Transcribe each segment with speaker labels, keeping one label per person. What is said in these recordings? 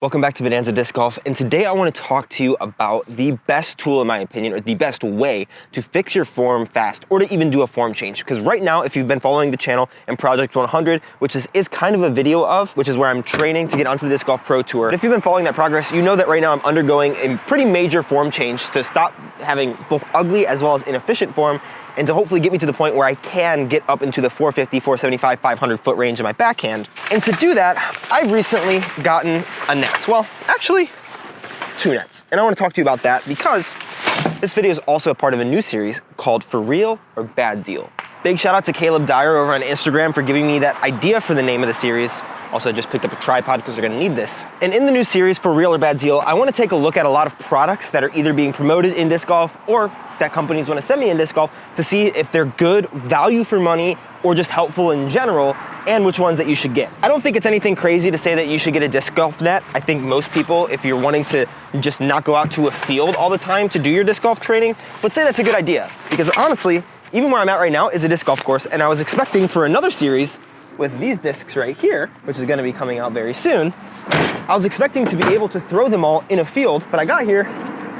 Speaker 1: Welcome back to Bonanza Disc Golf, and today I want to talk to you about the best tool in my opinion, or the best way to fix your form fast, or to even do a form change. Because right now, if you've been following the channel and Project 100, which is kind of a video of, which is where I'm training to get onto the Disc Golf Pro Tour. If you've been following that progress, you know that right now I'm undergoing a pretty major form change to stop having both ugly as well as inefficient form, and to hopefully get me to the point where I can get up into the 450, 475, 500 foot range of my backhand. And to do that, I've recently gotten a net. Well, actually, 2 nets. And I want to talk to you about that because this video is also a part of a new series called For Real or Bad Deal. Big shout out to Caleb Dyer over on Instagram for giving me that idea for the name of the series. Also, I just picked up a tripod because they're gonna need this. And in the new series, For Real or Bad Deal, I wanna take a look at a lot of products that are either being promoted in disc golf or that companies wanna send me in disc golf to see if they're good value for money or just helpful in general, and which ones that you should get. I don't think it's anything crazy to say that you should get a disc golf net. I think most people, if you're wanting to just not go out to a field all the time to do your disc golf training, would say that's a good idea. Because honestly, even where I'm at right now is a disc golf course, and I was expecting for another series with these discs right here, which is gonna be coming out very soon, I was expecting to be able to throw them all in a field, but I got here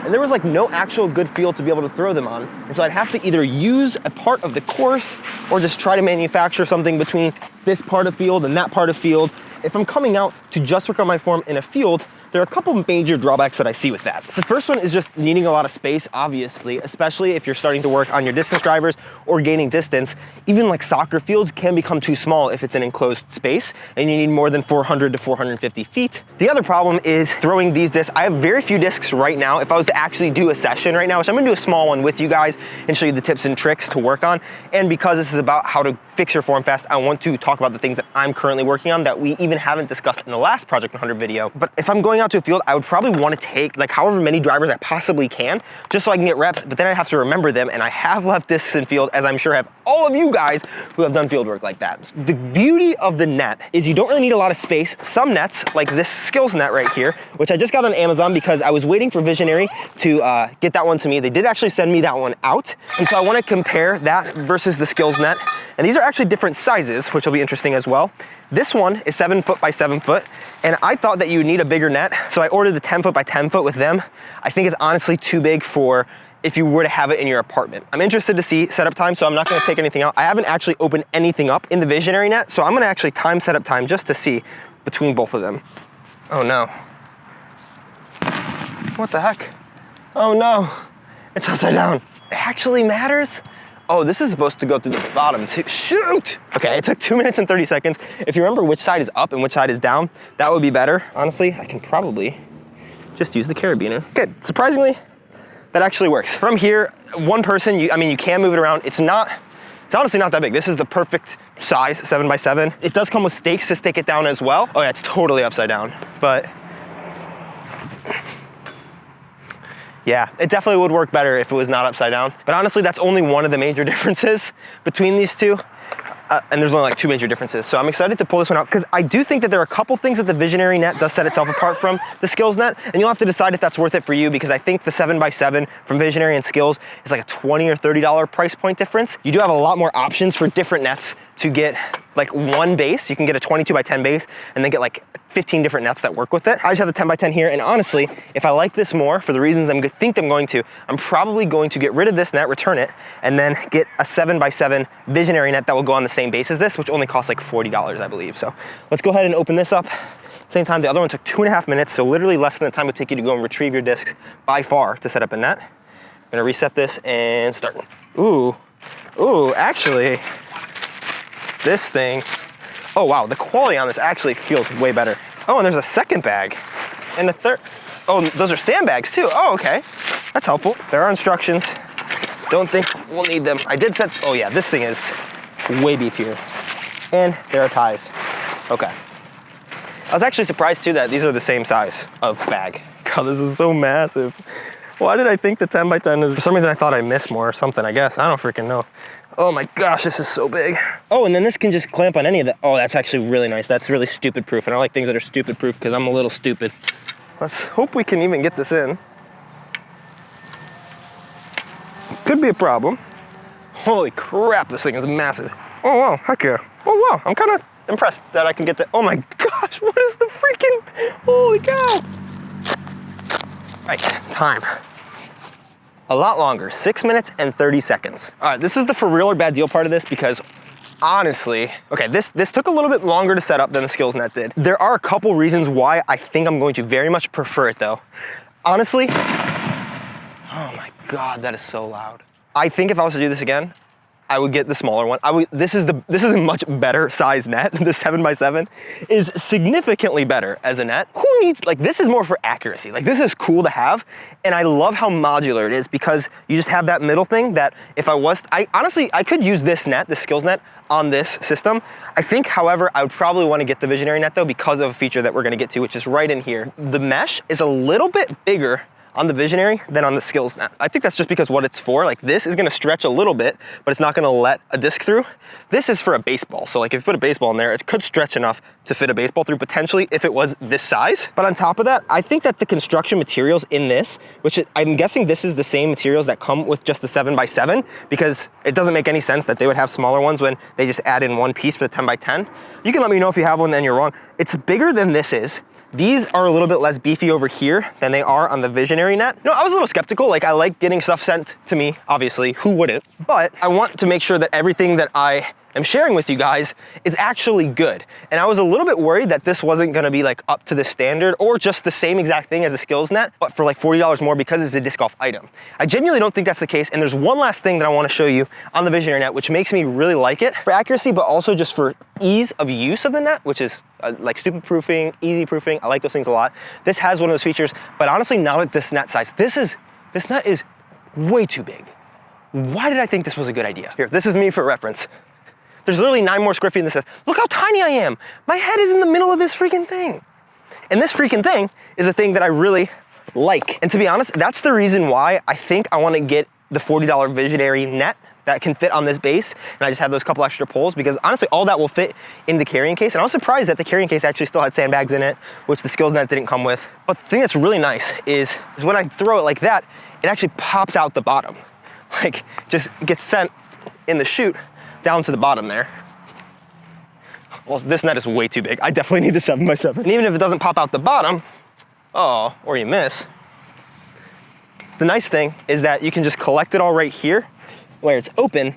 Speaker 1: and there was like no actual good field to be able to throw them on. And so I'd have to either use a part of the course or just try to manufacture something between this part of field and that part of field. If I'm coming out to just work on my form in a field, there are a couple major drawbacks that I see with that. The first one is just needing a lot of space, obviously, especially if you're starting to work on your distance drivers or gaining distance. Even like soccer fields can become too small if it's an enclosed space and you need more than 400 to 450 feet. The other problem is throwing these discs. I have very few discs right now. If I was to actually do a session right now, which I'm gonna do a small one with you guys and show you the tips and tricks to work on. And because this is about how to fix your form fast, I want to talk about the things that I'm currently working on that we even haven't discussed in the last Project 100 video. But if I'm going out to a field, I would probably want to take like however many drivers I possibly can, just so I can get reps, but then I have to remember them, and I have left discs in field, as I'm sure have all of you guys who have done field work like that. The beauty of the net is you don't really need a lot of space. Some nets, like this Skillz net right here, which I just got on Amazon because I was waiting for Visionary to get that one to me. They did actually send me that one out, and so I want to compare that versus the Skillz net. And these are actually different sizes, which will be interesting as well. This one is 7 foot by 7 foot, and I thought that you would need a bigger net, so I ordered the 10 foot by 10 foot with them. I think it's honestly too big for if you were to have it in your apartment. I'm interested to see setup time, so I'm not gonna take anything out. I haven't actually opened anything up in the Visionary net, so I'm gonna actually time setup time just to see between both of them. Oh no. What the heck? Oh no, it's upside down. It actually matters? Oh, this is supposed to go through the bottom too. Shoot! Okay, it took 2 minutes and 30 seconds. If you remember which side is up and which side is down, that would be better. Honestly, I can probably just use the carabiner. Okay, surprisingly, that actually works. From here, one person, you can move it around. It's honestly not that big. This is the perfect size, 7 by 7. It does come with stakes to stake it down as well. Oh yeah, it's totally upside down, but yeah, it definitely would work better if it was not upside down. But honestly, that's only one of the major differences between these two. And there's only like 2 major differences. So I'm excited to pull this one out because I do think that there are a couple things that the Visionary net does set itself apart from the Skillz net. And you'll have to decide if that's worth it for you, because I think the 7 by 7 from Visionary and Skillz is like a $20 or $30 price point difference. You do have a lot more options for different nets to get like one base. You can get a 22 by 10 base and then get like 15 different nets that work with it. I just have the 10 by 10 here, and honestly, if I like this more for the reasons I'm going to, I'm probably going to get rid of this net, return it, and then get a 7 by 7 Visionary net that will go on the same base as this, which only costs like $40, I believe. So let's go ahead and open this up. Same time, the other one took 2.5 minutes, so literally less than the time it would take you to go and retrieve your discs by far to set up a net. I'm gonna reset this and start. Ooh, actually, this thing, oh wow, the quality on this actually feels way better. Oh, and there's a second bag and a third. Oh, those are sandbags too. Oh, okay, that's helpful. There are instructions. Don't think we'll need them. I did set, oh yeah, this thing is way beefier. And there are ties. Okay. I was actually surprised too that these are the same size of bag. God, this is so massive. Why did I think the 10 by 10 is, for some reason I thought I missed more or something, I guess. I don't freaking know. Oh my gosh, this is so big. Oh, and then this can just clamp on any of that. Oh, that's actually really nice. That's really stupid proof. And I like things that are stupid proof because I'm a little stupid. Let's hope we can even get this in. Could be a problem. Holy crap, this thing is massive. Oh wow, heck yeah. Oh wow, I'm kind of impressed that I can get that. Oh my God. gosh, what is the freaking, holy cow. Right, time. A lot longer, 6 minutes and 30 seconds. All right, this is the for real or bad deal part of this because honestly, okay, this took a little bit longer to set up than the Skillz net did. There are a couple reasons why I think I'm going to very much prefer it though. Honestly, oh my God, that is so loud. I think if I was to do this again, I would get the smaller one. This is a much better size net. The 7x7 is significantly better as a net. Who needs, like, this is more for accuracy. Like, this is cool to have. And I love how modular it is because you just have that middle thing that if honestly, I could use this net, the Skillz net on this system. I think, however, I would probably want to get the Visionary net though because of a feature that we're going to get to, which is right in here. The mesh is a little bit bigger on the Visionary than on the Skillz net. I think that's just because what it's for. Like, this is gonna stretch a little bit, but it's not gonna let a disc through. This is for a baseball. So like if you put a baseball in there, it could stretch enough to fit a baseball through potentially if it was this size. But on top of that, I think that the construction materials in this, which I'm guessing this is the same materials that come with just the 7x7, because it doesn't make any sense that they would have smaller ones when they just add in one piece for the 10x10. You can let me know if you have one, then you're wrong. It's bigger than this is. These are a little bit less beefy over here than they are on the Visionary net. No, I was a little skeptical. Like, I like getting stuff sent to me, obviously, who wouldn't? But I want to make sure that everything that I am sharing with you guys is actually good. And I was a little bit worried that this wasn't gonna be like up to the standard or just the same exact thing as the Skillz net, but for like $40 more because it's a disc golf item. I genuinely don't think that's the case. And there's one last thing that I wanna show you on the Visionary net, which makes me really like it for accuracy, but also just for ease of use of the net, which is like stupid proofing, easy proofing. I like those things a lot. This has one of those features, but honestly, not at this net size. This net is way too big. Why did I think this was a good idea? Here, this is me for reference. There's literally 9 more square feet in this. Look how tiny I am. My head is in the middle of this freaking thing. And this freaking thing is a thing that I really like. And to be honest, that's the reason why I think I wanna get the $40 Visionary net that can fit on this base, and I just have those couple extra poles because honestly, all that will fit in the carrying case. And I was surprised that the carrying case actually still had sandbags in it, which the Skillz net didn't come with. But the thing that's really nice is when I throw it like that, it actually pops out the bottom. Like, just gets sent in the chute down to the bottom there. Well, this net is way too big. I definitely need the 7x7. And even if it doesn't pop out the bottom, oh, or you miss, the nice thing is that you can just collect it all right here where it's open.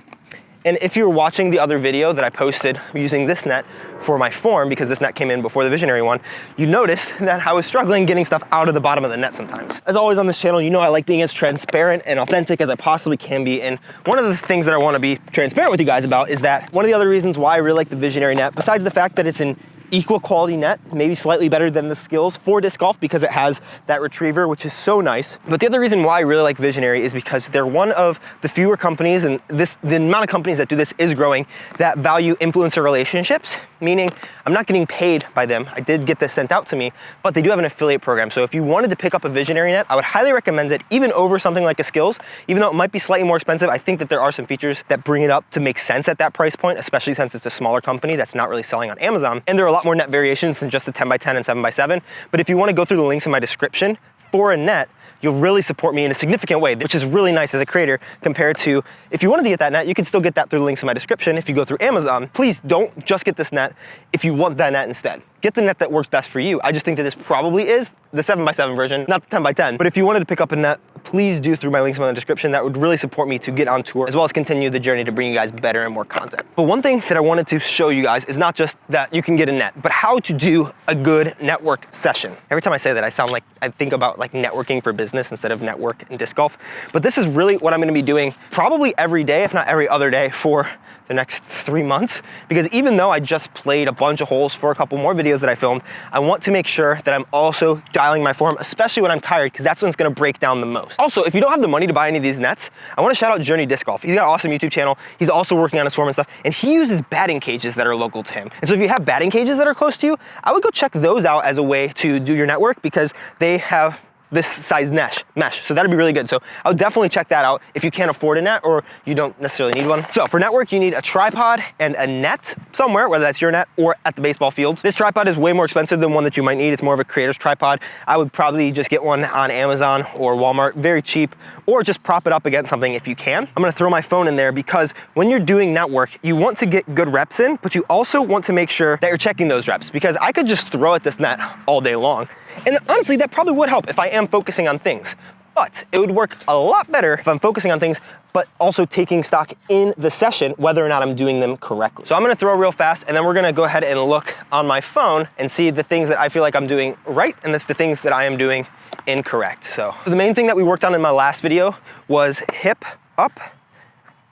Speaker 1: And if you're watching the other video that I posted using this net for my form, because this net came in before the Visionary one, you noticed that I was struggling getting stuff out of the bottom of the net sometimes. As always on this channel, you know I like being as transparent and authentic as I possibly can be. And one of the things that I want to be transparent with you guys about is that one of the other reasons why I really like the Visionary net, besides the fact that it's an equal quality net, maybe slightly better than the Skillz for disc golf because it has that retriever, which is so nice. But the other reason why I really like Visionary is because they're one of the fewer companies, and the amount of companies that do this is growing, that value influencer relationships, meaning I'm not getting paid by them. I did get this sent out to me, but they do have an affiliate program. So if you wanted to pick up a Visionary net, I would highly recommend it, even over something like a Skillz. Even though it might be slightly more expensive, I think that there are some features that bring it up to make sense at that price point, especially since it's a smaller company that's not really selling on Amazon. And there are a lot more net variations than just the 10x10 and 7x7. But if you want to go through the links in my description for a net, you'll really support me in a significant way, which is really nice as a creator compared to if you wanted to get that net, you can still get that through the links in my description. If you go through Amazon, please don't just get this net if you want that net instead. Get the net that works best for you. I just think that this probably is the 7x7 version, not the 10x10. But if you wanted to pick up a net, please do through my links in the description. That would really support me to get on tour, as well as continue the journey to bring you guys better and more content. But one thing that I wanted to show you guys is not just that you can get a net, but how to do a good network session. Every time I say that, I sound like I think about like networking for business instead of network and disc golf. But this is really what I'm gonna be doing probably every day, if not every other day, for the next 3 months. Because even though I just played a bunch of holes for a couple more videos that I filmed, I want to make sure that I'm also dialing my form, especially when I'm tired, because that's when it's gonna break down the most. Also, if you don't have the money to buy any of these nets, I wanna shout out Journey Disc Golf. He's got an awesome YouTube channel. He's also working on his form and stuff, and he uses batting cages that are local to him. And so if you have batting cages that are close to you, I would go check those out as a way to do your network, because they have this size mesh. So that'd be really good. So I would definitely check that out if you can't afford a net or you don't necessarily need one. So for network, you need a tripod and a net somewhere, whether that's your net or at the baseball fields. This tripod is way more expensive than one that you might need. It's more of a creator's tripod. I would probably just get one on Amazon or Walmart, very cheap, or just prop it up against something if you can. I'm gonna throw my phone in there because when you're doing network, you want to get good reps in, but you also want to make sure that you're checking those reps, because I could just throw at this net all day long. And honestly, that probably would help if I am focusing on things, but it would work a lot better if I'm focusing on things, but also taking stock in the session, whether or not I'm doing them correctly. So I'm gonna throw real fast, and then we're gonna go ahead and look on my phone and see the things that I feel like I'm doing right and the things that I am doing incorrect. So the main thing that we worked on in my last video was hip up,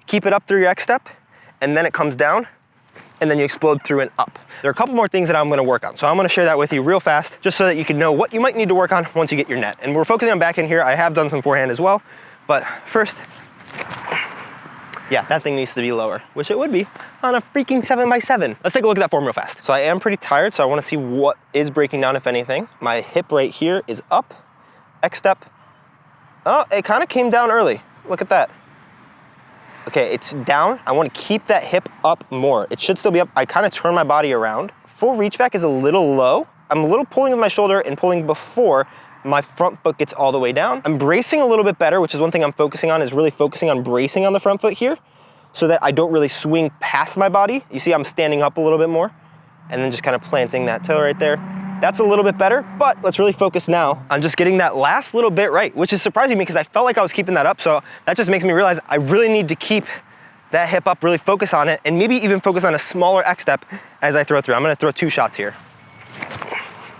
Speaker 1: keep it up through your X step, and then it comes down, and then you explode through and up. There are a couple more things that I'm gonna work on. So I'm gonna share that with you real fast, just so that you can know what you might need to work on once you get your net. And we're focusing on backhand here. I have done some forehand as well, but first, yeah, that thing needs to be lower, which it would be on a freaking 7x7. Let's take a look at that form real fast. So I am pretty tired, so I wanna see what is breaking down, if anything. My hip right here is up, X step. Oh, it kind of came down early. Look at that. Okay, it's down. I want to keep that hip up more. It should still be up. I kind of turn my body around. Full reach back is a little low. I'm a little pulling with my shoulder and pulling before my front foot gets all the way down. I'm bracing a little bit better, which is one thing I'm focusing on, is really focusing on bracing on the front foot here so that I don't really swing past my body. You see I'm standing up a little bit more and then just kind of planting that toe right there. That's a little bit better, but let's really focus now on just getting that last little bit right, which is surprising me because I felt like I was keeping that up. So that just makes me realize I really need to keep that hip up, really focus on it, and maybe even focus on a smaller X step as I throw through. I'm gonna throw 2 shots here.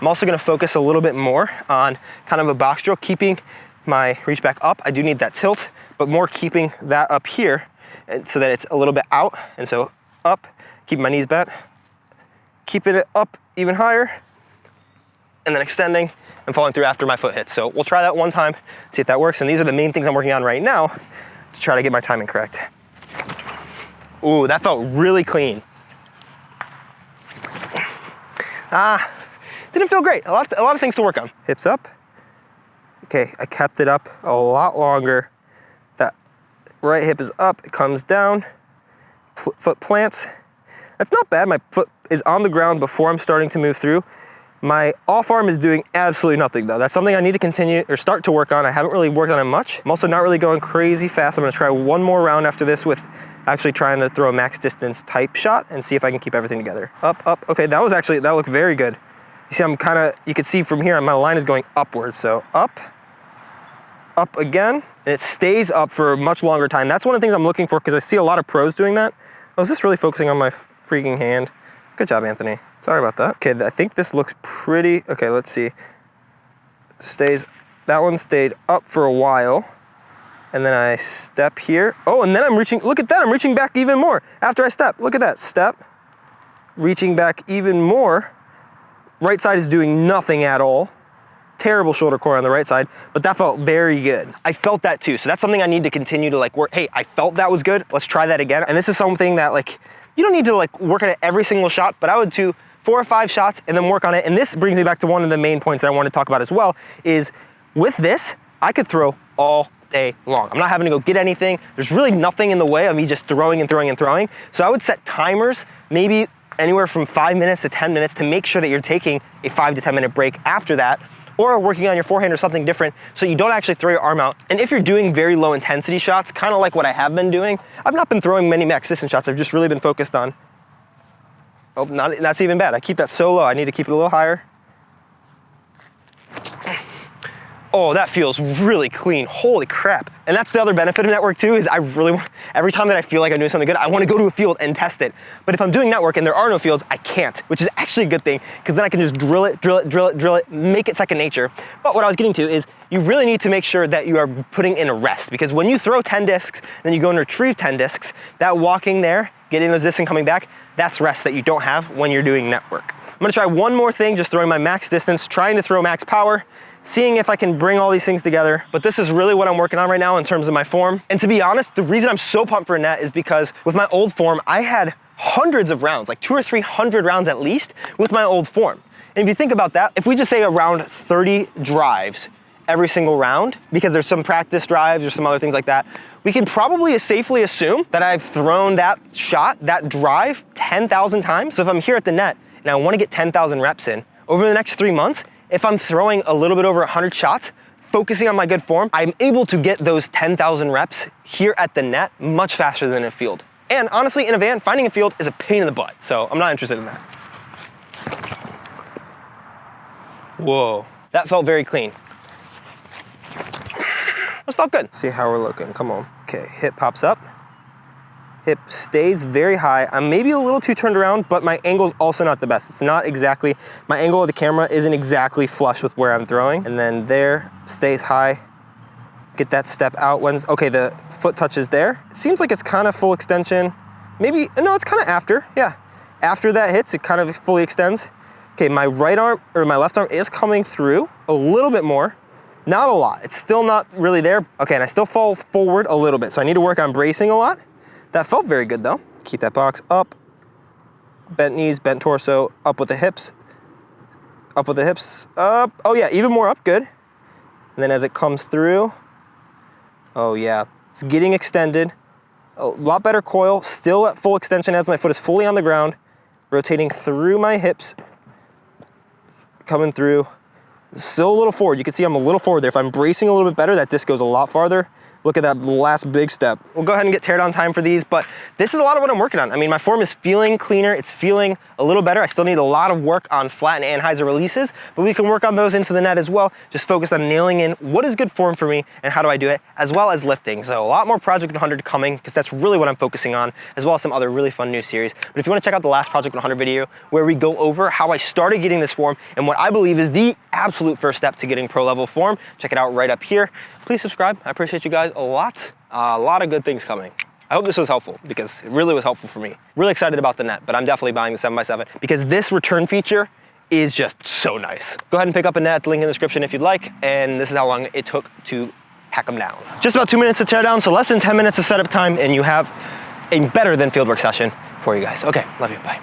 Speaker 1: I'm also gonna focus a little bit more on kind of a box drill, keeping my reach back up. I do need that tilt, but more keeping that up here and so that it's a little bit out. And so up, keep my knees bent, keeping it up even higher, and then extending and falling through after my foot hits. So we'll try that one time, see if that works. And these are the main things I'm working on right now to try to get my timing correct. Ooh, that felt really clean. Didn't feel great. A lot of things to work on. Hips up. Okay, I kept it up a lot longer. That right hip is up, it comes down, foot plants. That's not bad. My foot is on the ground before I'm starting to move through. My off arm is doing absolutely nothing though. That's something I need to continue or start to work on. I haven't really worked on it much. I'm also not really going crazy fast. I'm gonna try one more round after this with actually trying to throw a max distance type shot and see if I can keep everything together. Up, up. Okay, that looked very good. You see, you can see from here, my line is going upwards. So up, up again, and it stays up for a much longer time. That's one of the things I'm looking for because I see a lot of pros doing that. I was just really focusing on my freaking hand. Good job, Anthony. Sorry about that. Okay, I think this looks pretty, okay, let's see. That one stayed up for a while. And then I step here. Oh, and then I'm reaching, look at that, I'm reaching back even more after I step. Look at that, step, reaching back even more. Right side is doing nothing at all. Terrible shoulder core on the right side, but that felt very good. I felt that too, so that's something I need to continue to work. Hey, I felt that was good, let's try that again. And this is something that you don't need to work on it every single shot, but I would do 4 or 5 shots and then work on it. And this brings me back to one of the main points that I want to talk about as well, is with this, I could throw all day long. I'm not having to go get anything. There's really nothing in the way of me just throwing and throwing and throwing. So I would set timers, maybe anywhere from 5 minutes to 10 minutes to make sure that you're taking a 5 to 10 minute break after that, or working on your forehand or something different so you don't actually throw your arm out. And if you're doing very low intensity shots, kind of like what I have been doing, I've not been throwing many max distance shots. I've just really been focused on, that's even bad. I keep that so low. I need to keep it a little higher. Oh, that feels really clean. Holy crap. And that's the other benefit of network too, is every time that I feel like I'm doing something good, I want to go to a field and test it. But if I'm doing network and there are no fields, I can't, which is actually a good thing, because then I can just drill it, make it second nature. But what I was getting to is you really need to make sure that you are putting in a rest, because when you throw 10 discs, then you go and retrieve 10 discs, that walking there, getting those discs and coming back, that's rest that you don't have when you're doing network. I'm gonna try one more thing, just throwing my max distance, trying to throw max power, seeing if I can bring all these things together. But this is really what I'm working on right now in terms of my form. And to be honest, the reason I'm so pumped for a net is because with my old form, I had hundreds of rounds, like 200 or 300 rounds at least with my old form. And if you think about that, if we just say around 30 drives every single round because there's some practice drives or some other things like that, we can probably safely assume that I've thrown that shot, that drive 10,000 times. So if I'm here at the net and I wanna get 10,000 reps in, over the next 3 months, if I'm throwing a little bit over 100 shots, focusing on my good form, I'm able to get those 10,000 reps here at the net much faster than in a field. And honestly, in a van, finding a field is a pain in the butt, so I'm not interested in that. Whoa, that felt very clean. That felt good. See how we're looking, come on. Okay, hip pops up. Hip stays very high. I'm maybe a little too turned around, but my angle's also not the best. It's not exactly, my angle of the camera isn't exactly flush with where I'm throwing. And then there, stays high. Get that step out. Okay, the foot touches there. It seems like it's kind of full extension. Maybe, no, it's kind of after, yeah. After that hits, it kind of fully extends. Okay, my right arm, or my left arm is coming through a little bit more. Not a lot, it's still not really there. Okay, and I still fall forward a little bit, so I need to work on bracing a lot. That felt very good though. Keep that box up, bent knees, bent torso, up with the hips, up with the hips, up. Oh yeah, even more up, good. And then as it comes through, oh yeah, it's getting extended. A lot better coil, still at full extension as my foot is fully on the ground, rotating through my hips, coming through. Still a little forward. You can see I'm a little forward there. If I'm bracing a little bit better, that disc goes a lot farther. Look at that last big step. We'll go ahead and get teardown time for these, but this is a lot of what I'm working on. I mean, my form is feeling cleaner. It's feeling a little better. I still need a lot of work on flat and Anheuser releases, but we can work on those into the net as well. Just focus on nailing in what is good form for me and how do I do it, as well as lifting. So a lot more Project 100 coming because that's really what I'm focusing on, as well as some other really fun new series. But if you want to check out the last Project 100 video where we go over how I started getting this form and what I believe is the absolute first step to getting pro level form, check it out right up here. Please subscribe. I appreciate you guys a lot. A lot of good things coming. I hope this was helpful because it really was helpful for me. Really excited about the net, but I'm definitely buying the 7x7 because this return feature is just so nice. Go ahead and pick up a net, the link in the description if you'd like, and this is how long it took to pack them down. Just about 2 minutes to tear down, so less than 10 minutes of setup time, and you have a better than fieldwork session for you guys. Okay, love you, bye.